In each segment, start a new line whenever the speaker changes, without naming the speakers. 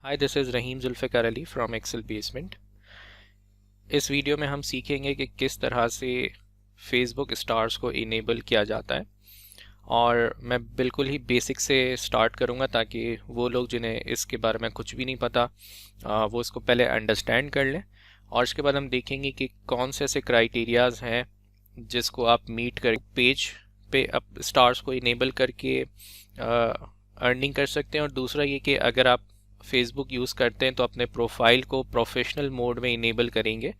Hi, this is Rahim Zulfikar Ali from Excel basement. इस video में हम सीखेंगे कि किस तरह से फेसबुक स्टार्स को इनेबल किया जाता है, और मैं बिल्कुल ही बेसिक से स्टार्ट करूंगा ताकि वो लोग जिन्हें इसके बारे में कुछ भी नहीं पता वो इसको पहले अंडरस्टैंड कर लें। और इसके बाद हम देखेंगे कि कौन से ऐसे क्राइटेरियाज हैं जिसको आप मीट कर पेज पे अब स्टार्स को इनेबल करके अर्निंग कर सकते हैं। और दूसरा ये कि अगर आप फेसबुक यूज़ करते हैं तो अपने प्रोफाइल को प्रोफेशनल मोड में इनेबल करेंगे,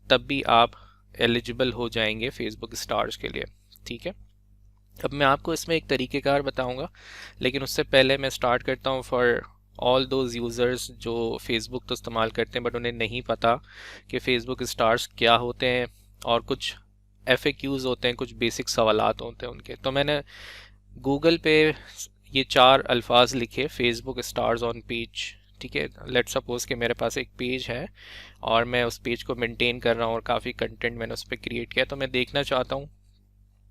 तब भी आप एलिजिबल हो जाएंगे फेसबुक स्टार्स के लिए। ठीक है, अब मैं आपको इसमें एक तरीक़ेकार बताऊंगा, लेकिन उससे पहले मैं स्टार्ट करता हूं फॉर ऑल दोज यूज़र्स जो फेसबुक तो इस्तेमाल करते हैं बट उन्हें नहीं पता कि फेसबुक स्टार्स क्या होते हैं, और कुछ FAQs होते हैं, कुछ बेसिक सवालात होते हैं उनके। तो मैंने गूगल पे ये 4 अल्फाज लिखे, फेसबुक स्टार्स ऑन पेज। ठीक है, लेट सपोज कि मेरे पास एक पेज है और मैं उस पेज को मेंटेन कर रहा हूँ और काफ़ी कंटेंट मैंने उस पर क्रिएट किया, तो मैं देखना चाहता हूँ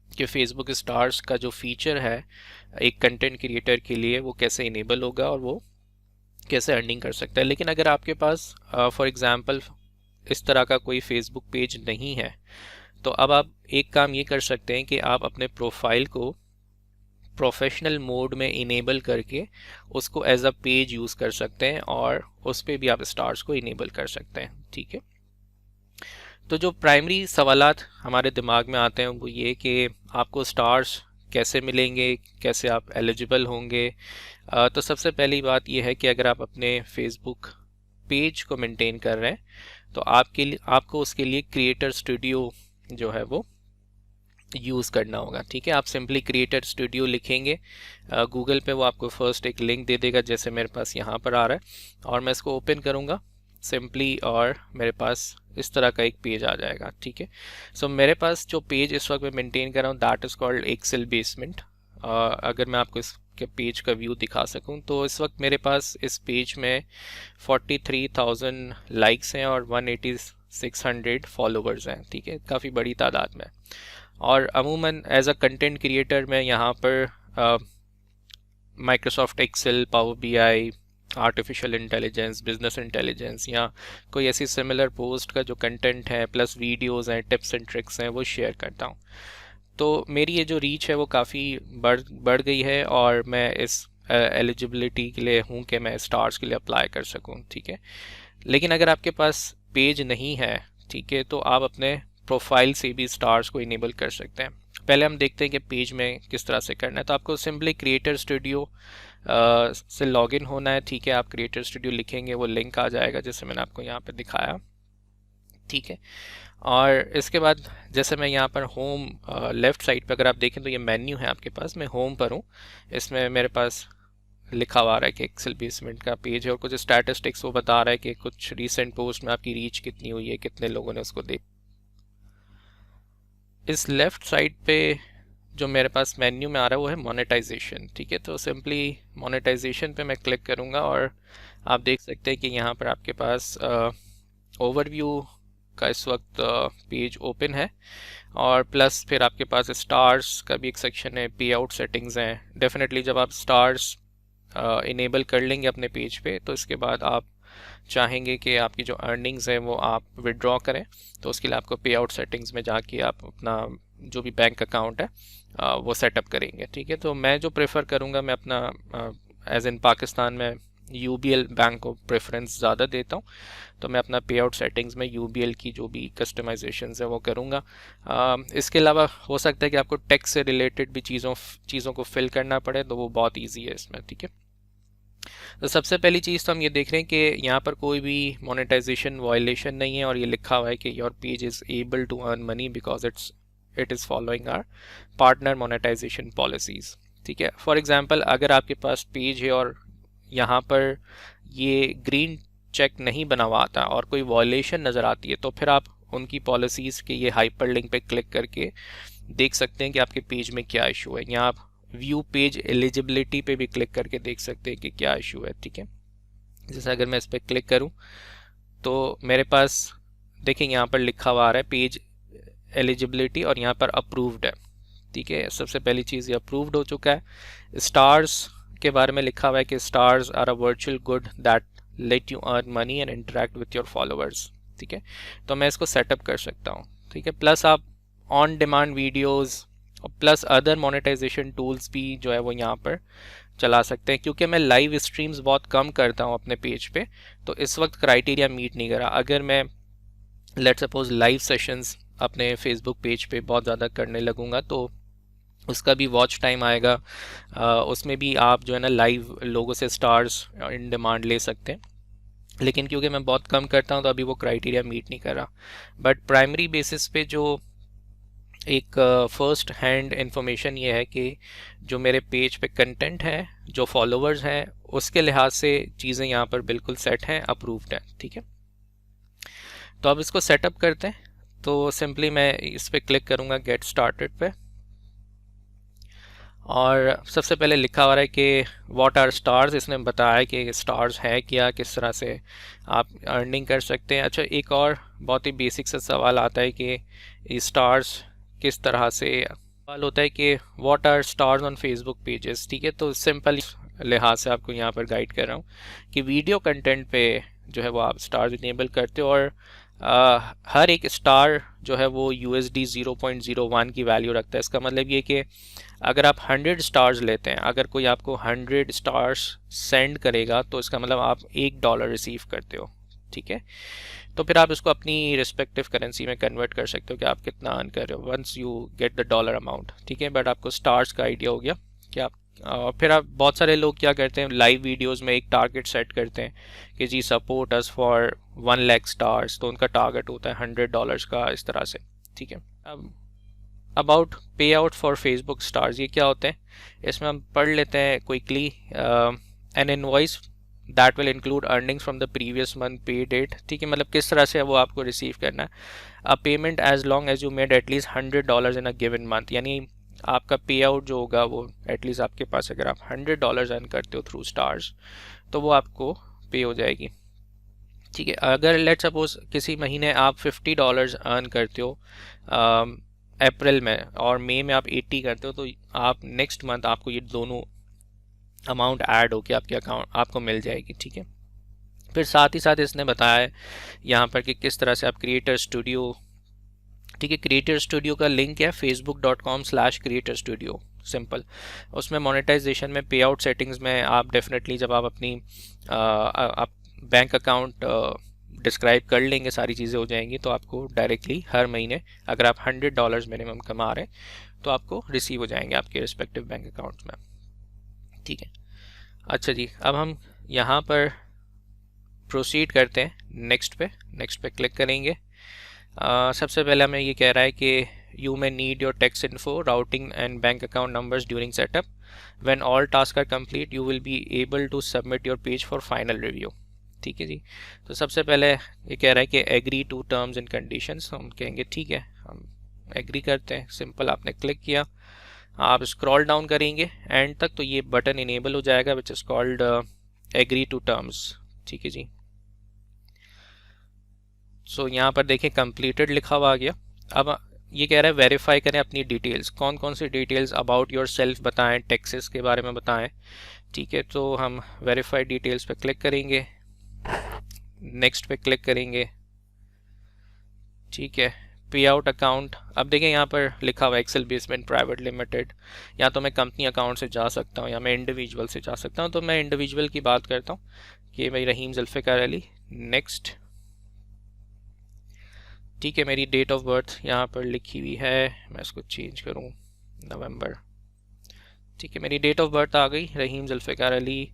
कि फेसबुक स्टार्स का जो फीचर है एक कंटेंट क्रिएटर के लिए वो कैसे इनेबल होगा और वो कैसे अर्निंग कर सकता है। लेकिन अगर आपके पास फॉर एग्जांपल इस तरह का कोई फेसबुक पेज नहीं है, तो अब आप एक काम ये कर सकते हैं कि आप अपने प्रोफाइल को प्रोफेशनल मोड में इनेबल करके उसको एज अ पेज यूज़ कर सकते हैं और उस पर भी आप स्टार्स को इनेबल कर सकते हैं। ठीक है, तो जो प्राइमरी सवालात हमारे दिमाग में आते हैं वो ये कि आपको स्टार्स कैसे मिलेंगे, कैसे आप एलिजिबल होंगे। तो सबसे पहली बात ये है कि अगर आप अपने फेसबुक पेज को मेंटेन कर रहे हैं तो आपको उसके लिए क्रिएटर स्टूडियो जो है वो यूज़ करना होगा। ठीक है, आप सिंपली क्रिएटर स्टूडियो लिखेंगे गूगल पे, वो आपको फर्स्ट एक लिंक दे देगा जैसे मेरे पास यहाँ पर आ रहा है, और मैं इसको ओपन करूँगा सिंपली और मेरे पास इस तरह का एक पेज आ जाएगा। ठीक है, सो मेरे पास जो पेज इस वक्त मैं मेंटेन कर रहा हूँ that is called Excel basement. अगर मैं आपको इसके पेज का व्यू दिखा सकूँ तो इस वक्त मेरे पास इस पेज में 43,000 लाइक्स हैं और 18600 फॉलोवर्स हैं। ठीक है, काफ़ी बड़ी तादाद में। और अमूमन एज अ कंटेंट क्रिएटर मैं यहाँ पर Microsoft Excel, power BI, artificial intelligence, business intelligence या कोई ऐसी सिमिलर पोस्ट का जो कंटेंट है प्लस वीडियोस हैं, टिप्स एंड ट्रिक्स हैं, वो शेयर करता हूँ। तो मेरी ये जो रीच है वो काफ़ी बढ़ गई है और मैं इस एलिजिबिलिटी के लिए हूँ कि मैं स्टार्स के लिए अप्लाई कर सकूँ। ठीक है, लेकिन अगर आपके पास पेज नहीं है, ठीक है, तो आप अपने प्रोफाइल से भी स्टार्स को इनेबल कर सकते हैं। पहले हम देखते हैं कि पेज में किस तरह से करना है। तो आपको सिंपली क्रिएटर स्टूडियो से लॉगिन होना है। ठीक है, आप क्रिएटर स्टूडियो लिखेंगे, वो लिंक आ जाएगा जैसे मैंने आपको यहाँ पे दिखाया। ठीक है, और इसके बाद जैसे मैं यहाँ पर होम लेफ़्ट साइड पे अगर आप देखें तो ये मेन्यू है आपके पास, मैं होम पर हूँ। इसमें मेरे पास लिखा हुआ आ रहा है कि एक्सेल बेसमेंट का पेज है और कुछ स्टैटिस्टिक्स वो बता रहा है कि कुछ रीसेंट पोस्ट में आपकी रीच कितनी हुई है, कितने लोगों ने उसको देखा। इस लेफ़्ट साइड पे जो मेरे पास मेन्यू में आ रहा है वो है मोनेटाइजेशन। ठीक है, तो सिंपली मोनेटाइजेशन पे मैं क्लिक करूँगा और आप देख सकते हैं कि यहाँ पर आपके पास ओवरव्यू का इस वक्त पेज ओपन है, और प्लस फिर आपके पास स्टार्स का भी एक सेक्शन है, पे आउट सेटिंग्स हैं। डेफिनेटली जब आप स्टार्स इनेबल कर लेंगे अपने पेज पे तो इसके बाद आप चाहेंगे कि आपकी जो अर्निंग्स है वो आप विड्रॉ करें, तो उसके लिए आपको पे आउट सेटिंग्स में जाके आप अपना जो भी बैंक अकाउंट है वो सेटअप करेंगे। ठीक है, तो मैं जो प्रेफर करूँगा, मैं अपना एज इन पाकिस्तान में UBL बैंक को प्रेफरेंस ज़्यादा देता हूँ, तो मैं अपना पे आउट सेटिंग्स में UBL की जो भी कस्टमाइजेशन है वो करूँगा। इसके अलावा हो सकता है कि आपको टैक्स से रिलेटेड भी चीज़ों को फिल करना पड़े, तो वो बहुत ईजी है इसमें। ठीक है, तो सबसे पहली चीज़ तो हम ये देख रहे हैं कि यहाँ पर कोई भी मोनेटाइजेशन वायलेशन नहीं है, और ये लिखा हुआ है कि your page is able to earn money because it is following our partner monetisation policies. ठीक है, फॉर एग्जांपल अगर आपके पास पेज है और यहाँ पर ये ग्रीन चेक नहीं बना हुआ आता और कोई वायलेशन नज़र आती है, तो फिर आप उनकी पॉलिसीज़ के ये हाइपर लिंक पे क्लिक करके देख सकते हैं कि आपके पेज में क्या इशू है। यहाँ आप व्यू पेज एलिजिबिलिटी पे भी क्लिक करके देख सकते हैं कि क्या इशू है। ठीक है, जैसे अगर मैं इस पर क्लिक करूं तो मेरे पास देखेंगे यहाँ पर लिखा हुआ आ रहा है पेज एलिजिबिलिटी और यहाँ पर अप्रूव्ड है। ठीक है, सबसे पहली चीज़ ये अप्रूव्ड हो चुका है। स्टार्स के बारे में लिखा हुआ है कि stars are a virtual good that let you earn money and interact with your followers. ठीक है, तो मैं इसको सेटअप कर सकता हूँ। ठीक है, प्लस आप ऑन डिमांड वीडियोस और प्लस अदर मोनेटाइजेशन टूल्स भी जो है वो यहाँ पर चला सकते हैं। क्योंकि मैं लाइव स्ट्रीम्स बहुत कम करता हूँ अपने पेज पे, तो इस वक्त क्राइटेरिया मीट नहीं करा। अगर मैं लेट सपोज लाइव सेशंस अपने फेसबुक पेज पे बहुत ज़्यादा करने लगूंगा तो उसका भी वॉच टाइम आएगा, उसमें भी आप जो है ना लाइव लोगों से स्टार्स इन डिमांड ले सकते हैं। लेकिन क्योंकि मैं बहुत कम करता हूँ तो अभी वो क्राइटेरिया मीट नहीं कर रहा। बट प्राइमरी बेसिस पे जो एक फर्स्ट हैंड इंफॉर्मेशन ये है कि जो मेरे पेज पे कंटेंट है, जो फॉलोअर्स हैं, उसके लिहाज से चीज़ें यहाँ पर बिल्कुल सेट हैं, अप्रूव्ड हैं। ठीक है, तो अब इसको सेटअप करते हैं। तो सिंपली मैं इस पर क्लिक करूँगा गेट स्टार्टेड पे, और सबसे पहले लिखा हुआ है कि व्हाट आर स्टार्स। इसने बताया कि स्टार्स है क्या, किस तरह से आप अर्निंग कर सकते हैं। अच्छा, एक और बहुत ही बेसिक सा सवाल आता है कि ये स्टार्स किस तरह से, सवाल होता है कि what are stars on Facebook pages. ठीक है, तो सिंपल लिहाज से आपको यहाँ पर गाइड कर रहा हूँ कि वीडियो कंटेंट पे जो है वो आप स्टार्स इनेबल करते हो, और हर एक स्टार जो है वो USD 0.01 की वैल्यू रखता है। इसका मतलब ये कि अगर आप 100 स्टार्स लेते हैं, अगर कोई आपको 100 स्टार्स सेंड करेगा तो इसका मतलब आप $1 रिसीव करते हो। ठीक है, तो फिर आप इसको अपनी रिस्पेक्टिव करेंसी में कन्वर्ट कर सकते हो कि आप कितना अर्न कर रहे हो once you get the dollar amount. ठीक है, बट आपको स्टार्स का आइडिया हो गया कि आप फिर आप बहुत सारे लोग क्या करते हैं, लाइव वीडियोस में एक टारगेट सेट करते हैं कि जी support us for 1 lakh stars, तो उनका टारगेट होता है $100 का, इस तरह से। ठीक है, अब अबाउट पे आउट फॉर फेसबुक स्टार्स, ये क्या होते हैं, इसमें हम पढ़ लेते हैं quickly. N invoice that will include earnings from the previous month पे डेट। ठीक है, मतलब किस तरह से वो आपको रिसीव करना है। A payment as long as you made at least $100 in a given month, यानी आपका पे आउट जो होगा वो एटलीस्ट आपके पास, अगर आप $100 अर्न करते हो थ्रू स्टार्स तो वो आपको पे हो जाएगी। ठीक है, अगर लेट सपोज किसी महीने आप $50 अर्न करते हो अप्रैल में, और मई में आप 80 करते हो, तो आप नेक्स्ट मंथ आपको ये दोनों अमाउंट ऐड होकर आपके अकाउंट आपको मिल जाएगी। ठीक है, फिर साथ ही साथ इसने बताया है यहाँ पर कि किस तरह से आप क्रिएटर स्टूडियो, ठीक है, क्रिएटर स्टूडियो का लिंक है facebook.com/creator studio, सिंपल। उसमें मोनेटाइजेशन में पे आउट सेटिंग्स में आप डेफिनेटली जब आप अपनी आप बैंक अकाउंट डिस्क्राइब कर लेंगे, सारी चीज़ें हो जाएंगी, तो आपको डायरेक्टली हर महीने अगर आप $100 मिनिमम कमा रहे हैं तो आपको रिसीव हो जाएंगे आपके रिस्पेक्टिव बैंक अकाउंट में। ठीक है, अच्छा जी, अब हम यहाँ पर प्रोसीड करते हैं नेक्स्ट पे क्लिक करेंगे। सबसे पहले हमें ये कह रहा है कि you may need your tax info, routing and bank account numbers during setup. When all task are complete you will be able to submit your page for final review. ठीक है जी, तो सबसे पहले ये कह रहा है कि agree to terms and conditions. हम कहेंगे ठीक है, हम एग्री करते हैं। सिंपल, आपने क्लिक किया, आप स्क्रॉल डाउन करेंगे एंड तक तो ये बटन इनेबल हो जाएगा which is called agree to terms. ठीक है जी, सो यहाँ पर देखें कंप्लीटेड लिखा हुआ आ गया। अब ये कह रहा है वेरीफाई करें अपनी डिटेल्स, कौन कौन सी डिटेल्स, अबाउट योर सेल्फ बताएं, टैक्सेस के बारे में बताएं। ठीक है, तो हम वेरीफाई डिटेल्स पे क्लिक करेंगे, नेक्स्ट पे क्लिक करेंगे। ठीक है, पे आउट अकाउंट, अब देखें यहाँ पर लिखा हुआ एक्सेल बेसमेंट प्राइवेट लिमिटेड। या तो मैं कंपनी अकाउंट से जा सकता हूँ या मैं इंडिविजुअल से जा सकता हूँ, तो मैं इंडिविजुअल की बात करता हूँ कि भाई रहीम जुल्फ़िकार अली। नेक्स्ट, ठीक है, मेरी डेट ऑफ बर्थ यहाँ पर लिखी हुई है, मैं इसको चेंज करूँ नवंबर। ठीक है, मेरी डेट ऑफ बर्थ आ गई रहीम जुल्फ़िकार अली।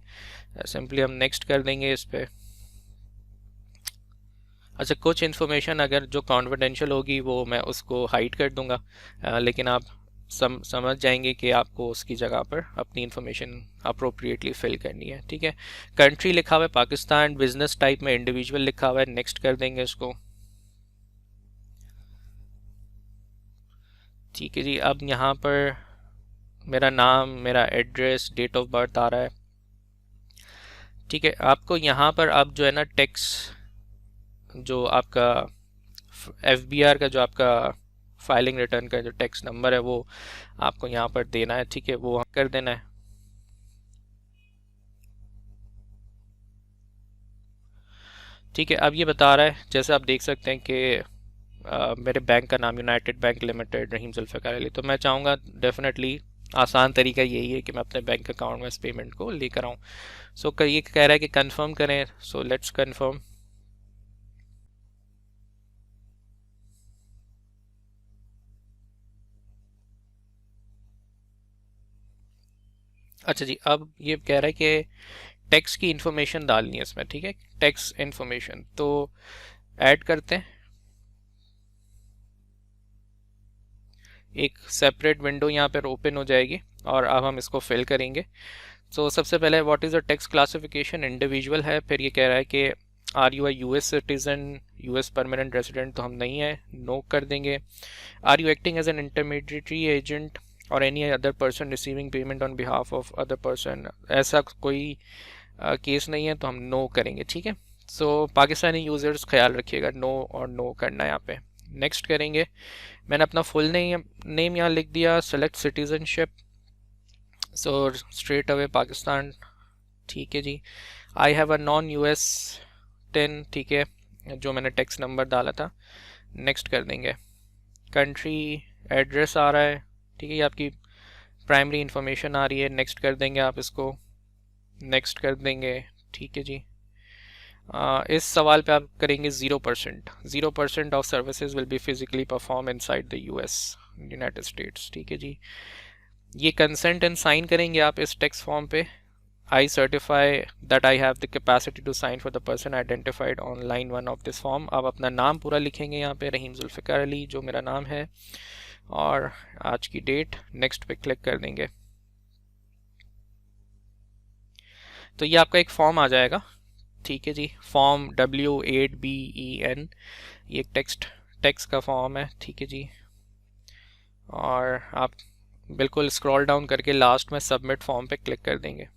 सिंपली हम नेक्स्ट कर देंगे इस पर। अच्छा, कुछ इन्फॉर्मेशन अगर जो कॉन्फिडेंशियल होगी वो मैं उसको हाइड कर दूंगा, लेकिन आप समझ जाएंगे कि आपको उसकी जगह पर अपनी इन्फॉर्मेशन अप्रोप्रिएटली फिल करनी है। ठीक है, कंट्री लिखा हुआ है पाकिस्तान, बिजनेस टाइप में इंडिविजुअल लिखा हुआ है, नेक्स्ट कर देंगे इसको। ठीक है जी, अब यहाँ पर मेरा नाम, मेरा एड्रेस, डेट ऑफ बर्थ आ रहा है। ठीक है, आपको यहाँ पर अब जो है ना टैक्स, जो आपका FBR का जो आपका फाइलिंग रिटर्न का जो टैक्स नंबर है वो आपको यहाँ पर देना है। ठीक है, वो कर देना है। ठीक है, अब ये बता रहा है, जैसे आप देख सकते हैं कि मेरे बैंक का नाम यूनाइटेड बैंक लिमिटेड रहीम जुल्फ़िकार अली, तो मैं चाहूँगा डेफिनेटली आसान तरीका यही है कि मैं अपने बैंक अकाउंट में इस पेमेंट को लेकर आऊँ। सो ये कह रहा है कि कंफर्म करें, सो लेट्स कंफर्म। अच्छा जी, अब ये कह रहा है कि टैक्स की इंफॉर्मेशन डालनी है इसमें। ठीक है, टैक्स इंफॉर्मेशन तो ऐड करते हैं। एक सेपरेट विंडो यहाँ पर ओपन हो जाएगी और अब हम इसको फिल करेंगे। तो सबसे पहले what is the tax classification, individual है। फिर ये कह रहा है कि are you US citizen, US permanent resident, तो हम नहीं है, नो कर देंगे। Are you acting as an intermediary agent और any other person receiving payment on behalf of other person, ऐसा कोई केस नहीं है तो हम नो करेंगे। ठीक है, सो पाकिस्तानी यूज़र्स ख्याल रखिएगा, नो और नो करना है यहाँ पे। नेक्स्ट करेंगे। मैंने अपना फुल नेम यहाँ लिख दिया। Select citizenship, so straight away Pakistan. ठीक है जी। I have a non US 10, ठीक है, जो मैंने टैक्स नंबर डाला था। नेक्स्ट कर देंगे। कंट्री एड्रेस आ रहा है, ठीक है, ये आपकी प्राइमरी इंफॉर्मेशन आ रही है। नेक्स्ट कर देंगे आप इसको, नेक्स्ट कर देंगे। ठीक है जी। इस सवाल पे आप करेंगे 0%। 0% of services will be physically perform inside the US, United states. ठीक है जी। ये कंसेंट एंड साइन करेंगे आप इस टेक्स्ट फॉर्म पे। I certify that I have the capacity to sign for the person identified on line 1 of this form। आप अपना नाम पूरा लिखेंगे यहाँ पे, रहीम जुल्फ़िकार अली जो मेरा नाम है, और आज की डेट। नेक्स्ट पे क्लिक कर देंगे तो ये आपका एक फॉर्म आ जाएगा। ठीक है जी, फॉर्म W8BEN, ये एक टेक्स्ट का फॉर्म है। ठीक है जी, और आप बिल्कुल स्क्रॉल डाउन करके लास्ट में सबमिट फॉर्म पे क्लिक कर देंगे।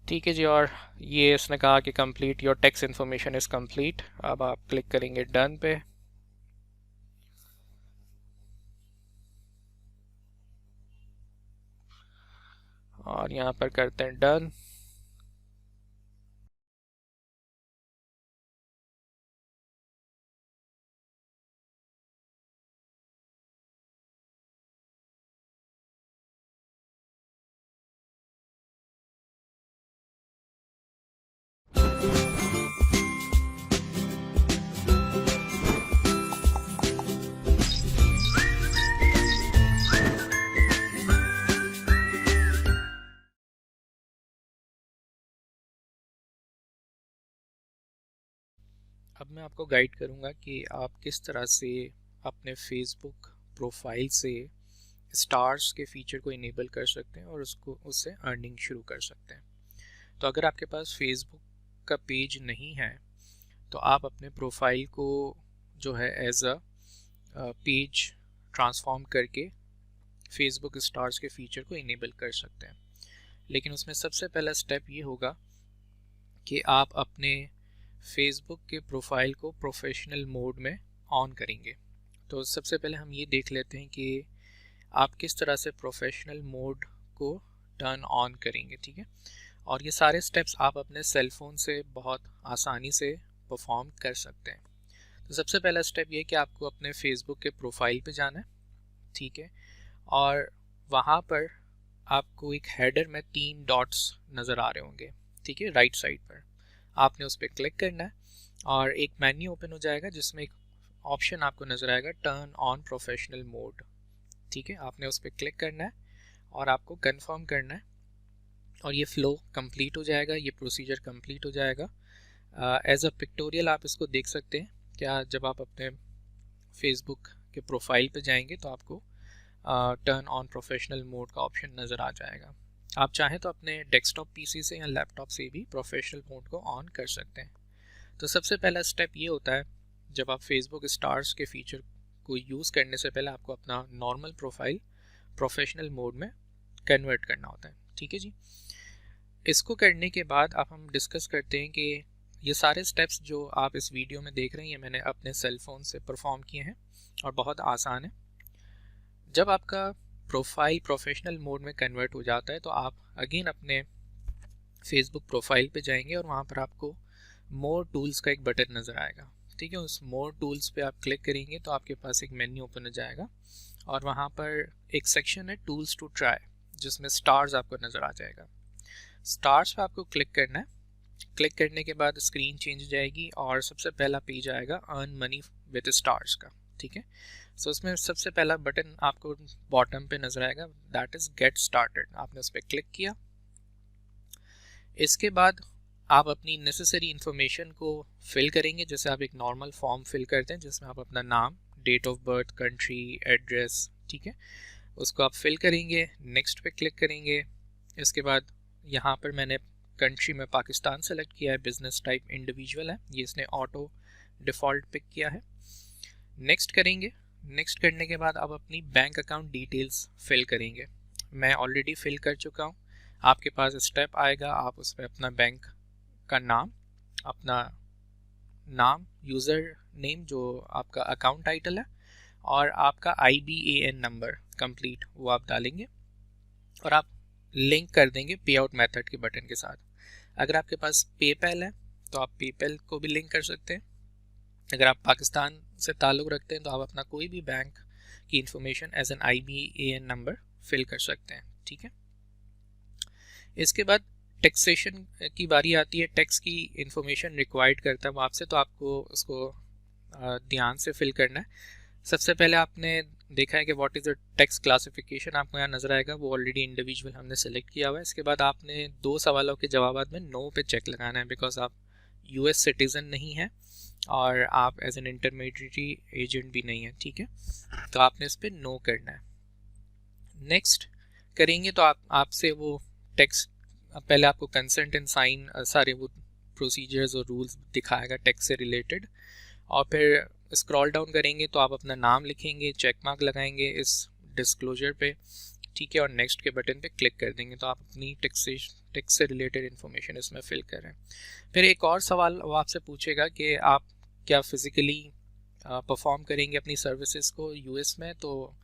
ठीक है जी, और ये इसने कहा कि complete your tax information is complete. अब आप क्लिक करेंगे डन पे। और यहाँ पर करते हैं डन। अब मैं आपको गाइड करूँगा कि आप किस तरह से अपने फेसबुक प्रोफाइल से स्टार्स के फीचर को इनेबल कर सकते हैं और उससे अर्निंग शुरू कर सकते हैं। तो अगर आपके पास फेसबुक का पेज नहीं है तो आप अपने प्रोफाइल को जो है एज अ पेज ट्रांसफॉर्म करके फेसबुक स्टार्स के फीचर को इनेबल कर सकते हैं। लेकिन उसमें सबसे पहला स्टेप ये होगा कि आप अपने फेसबुक के प्रोफाइल को प्रोफेशनल मोड में ऑन करेंगे। तो सबसे पहले हम ये देख लेते हैं कि आप किस तरह से प्रोफेशनल मोड को टर्न ऑन करेंगे। ठीक है, और ये सारे स्टेप्स आप अपने सेल फोन से बहुत आसानी से परफॉर्म कर सकते हैं। तो सबसे पहला स्टेप ये है कि आपको अपने फेसबुक के प्रोफाइल पे जाना है। ठीक है, और वहाँ पर आपको एक हेडर में 3 डॉट्स नज़र आ रहे होंगे। ठीक है, राइट साइड पर आपने उस पर क्लिक करना है और एक मेन्यू ओपन हो जाएगा जिसमें एक ऑप्शन आपको नज़र आएगा टर्न ऑन प्रोफेशनल मोड। ठीक है, आपने उस पर क्लिक करना है और आपको कंफर्म करना है और ये फ्लो कंप्लीट हो जाएगा, ये प्रोसीजर कंप्लीट हो जाएगा। एज अ पिक्टोरियल आप इसको देख सकते हैं। क्या जब आप अपने फेसबुक के प्रोफाइल पे जाएंगे तो आपको टर्न ऑन प्रोफेशनल मोड का ऑप्शन नज़र आ जाएगा। आप चाहें तो अपने डेस्कटॉप पीसी से या लैपटॉप से भी प्रोफेशनल मोड को ऑन कर सकते हैं। तो सबसे पहला स्टेप ये होता है, जब आप फेसबुक स्टार्स के फीचर को यूज़ करने से पहले आपको अपना नॉर्मल प्रोफाइल प्रोफेशनल मोड में कन्वर्ट करना होता है। ठीक है जी, इसको करने के बाद अब हम डिस्कस करते हैं कि ये सारे स्टेप्स जो आप इस वीडियो में देख रहे हैं ये मैंने अपने सेल फोन से परफॉर्म किए हैं और बहुत आसान है। जब आपका प्रोफाइल प्रोफेशनल मोड में कन्वर्ट हो जाता है तो आप अगेन अपने फेसबुक प्रोफाइल पे जाएंगे और वहाँ पर आपको मोर टूल्स का एक बटन नज़र आएगा। ठीक है, उस मोर टूल्स पे आप क्लिक करेंगे तो आपके पास एक मेन्यू ओपन हो जाएगा और वहाँ पर एक सेक्शन है टूल्स टू ट्राई, जिसमें स्टार्स आपको नज़र आ जाएगा। स्टार्स पे आपको क्लिक करना है। क्लिक करने के बाद स्क्रीन चेंज हो जाएगी और सबसे पहला पेज आएगा अर्न मनी विद स्टार्स का। ठीक है, सो उसमें सबसे पहला बटन आपको बॉटम पे नज़र आएगा, दैट इज़ गेट स्टार्टेड। आपने उस पर क्लिक किया। इसके बाद आप अपनी नेसेसरी इन्फॉर्मेशन को फिल करेंगे, जैसे आप एक नॉर्मल फॉर्म फिल करते हैं जिसमें आप अपना नाम, date of birth, country, address, ठीक है, उसको आप फिल करेंगे। नेक्स्ट पे क्लिक करेंगे। इसके बाद यहाँ पर मैंने कंट्री में पाकिस्तान सेलेक्ट किया है, बिजनेस टाइप इंडिविजुअल है, ये इसने ऑटो डिफ़ॉल्ट पिक किया है। नेक्स्ट करेंगे। नेक्स्ट करने के बाद आप अपनी बैंक अकाउंट डिटेल्स फिल करेंगे। मैं ऑलरेडी फिल कर चुका हूँ। आपके पास स्टेप आएगा, आप उसमें अपना बैंक का नाम, अपना नाम, यूज़र नेम जो आपका अकाउंट टाइटल है, और आपका IBAN नंबर कंप्लीट वो आप डालेंगे और आप लिंक कर देंगे पे आउट मेथड के बटन के साथ। अगर आपके पास पेपैल है तो आप पेपैल को भी लिंक कर सकते हैं। अगर आप पाकिस्तान से ताल्लुक़ रखते हैं तो आप अपना कोई भी बैंक की information as an IBAN number fill कर सकते हैं। ठीक है, इसके बाद टैक्सेशन की बारी आती है। टैक्स की इंफॉर्मेशन रिक्वायर्ड करता है वो आपसे, तो आपको उसको ध्यान से फिल करना है। सबसे पहले आपने देखा है कि what is the tax classification, आपको यहाँ नज़र आएगा, वो ऑलरेडी इंडिविजुअल हमने सेलेक्ट किया हुआ है। इसके बाद आपने 2 सवालों के जवाब में नो पे चेक लगाना है, बिकॉज आप US सिटीज़न नहीं हैं और आप एज एन इंटरमीडिएटरी एजेंट भी नहीं है। ठीक है, तो आपने इस पर नो करना है। नेक्स्ट करेंगे तो आपसे वो टैक्स, पहले आपको कंसेंट एंड साइन सारे वो प्रोसीजर्स और रूल्स दिखाएगा टैक्स से रिलेटेड, और फिर स्क्रॉल डाउन करेंगे तो आप अपना नाम लिखेंगे, चेक मार्क लगाएंगे इस डिस्क्लोजर पे। ठीक है, और नेक्स्ट के बटन पे क्लिक कर देंगे तो आप अपनी टैक्स से रिलेटेड इन्फॉर्मेशन इसमें फिल कर रहे हैं। फिर एक और सवाल वो आपसे पूछेगा कि आप क्या फिज़िकली परफॉर्म करेंगे अपनी सर्विसेज को US में, तो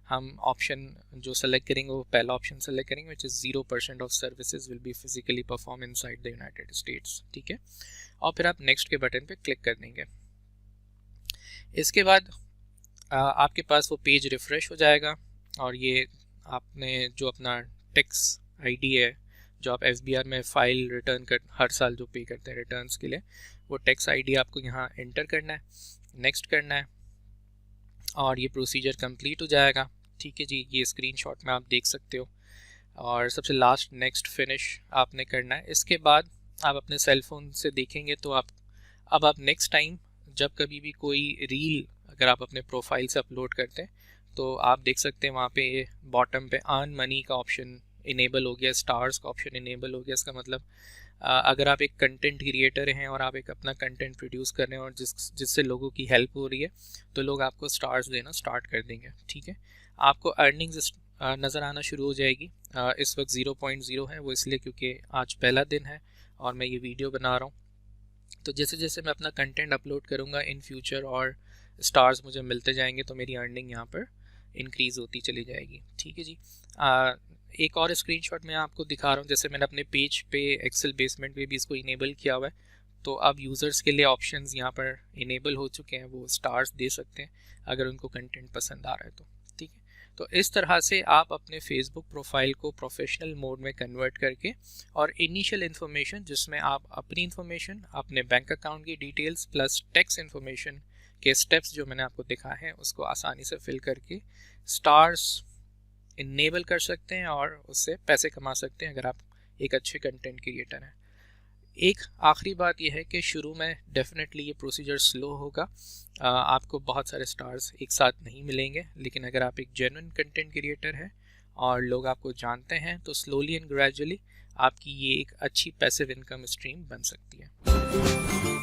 हम ऑप्शन जो सेलेक्ट करेंगे वो पहला ऑप्शन सेलेक्ट करेंगे, which is 0% of services will be physically perform inside the United states. ठीक है, और फिर आप नेक्स्ट के बटन पे क्लिक कर देंगे। इसके बाद आपके पास वो पेज रिफ़्रेश हो जाएगा और ये आपने जो अपना टैक्स ID है, जो आप FBR में फ़ाइल रिटर्न कर हर साल जो पे करते हैं रिटर्न्स के लिए, वो टैक्स ID आपको यहाँ एंटर करना है, नेक्स्ट करना है और ये प्रोसीजर कंप्लीट हो जाएगा। ठीक है जी, ये स्क्रीनशॉट में आप देख सकते हो, और सबसे लास्ट नेक्स्ट फिनिश आपने करना है। इसके बाद आप अपने सेल फोन से देखेंगे तो अब आप नेक्स्ट टाइम जब कभी भी कोई रील अगर आप अपने प्रोफाइल से अपलोड करते हैं तो आप देख सकते हैं वहाँ पे बॉटम पे अर्न मनी का ऑप्शन इनेबल हो गया, स्टार्स का ऑप्शन इनेबल हो गया। इसका मतलब अगर आप एक कंटेंट क्रिएटर हैं और आप एक अपना कंटेंट प्रोड्यूस कर रहे हैं और जिससे लोगों की हेल्प हो रही है तो लोग आपको स्टार्स देना स्टार्ट कर देंगे। ठीक है, आपको अर्निंग्स नज़र आना शुरू हो जाएगी। इस वक्त 0.0 है, वो इसलिए क्योंकि आज पहला दिन है और मैं ये वीडियो बना रहा हूँ। तो जैसे जैसे मैं अपना कंटेंट अपलोड करूँगा इन फ्यूचर और स्टार्स मुझे मिलते जाएंगे तो मेरी अर्निंग यहाँ पर इंक्रीज़ होती चली जाएगी। ठीक है जी, एक और स्क्रीनशॉट मैं आपको दिखा रहा हूँ। जैसे मैंने अपने पेज पे एक्सेल बेसमेंट पे भी इसको इनेबल किया हुआ है, तो अब यूज़र्स के लिए ऑप्शंस यहाँ पर इनेबल हो चुके हैं, वो स्टार्स दे सकते हैं अगर उनको कंटेंट पसंद आ रहा है तो। ठीक है, तो इस तरह से आप अपने फेसबुक प्रोफाइल को प्रोफेशनल मोड में कन्वर्ट करके और इनिशियल इन्फॉर्मेशन जिसमें आप अपनी इन्फॉर्मेशन, अपने बैंक अकाउंट की डिटेल्स प्लस टैक्स इन्फॉर्मेशन के स्टेप्स जो मैंने आपको दिखाए हैं उसको आसानी से फिल करके स्टार्स इनेबल कर सकते हैं और उससे पैसे कमा सकते हैं अगर आप एक अच्छे कंटेंट क्रिएटर हैं। एक आखिरी बात यह है कि शुरू में डेफिनेटली ये प्रोसीजर स्लो होगा, आपको बहुत सारे स्टार्स एक साथ नहीं मिलेंगे, लेकिन अगर आप एक जेन्युइन कंटेंट क्रिएटर हैं और लोग आपको जानते हैं तो स्लोली एंड ग्रेजुअली आपकी ये एक अच्छी पैसिव इनकम स्ट्रीम बन सकती है।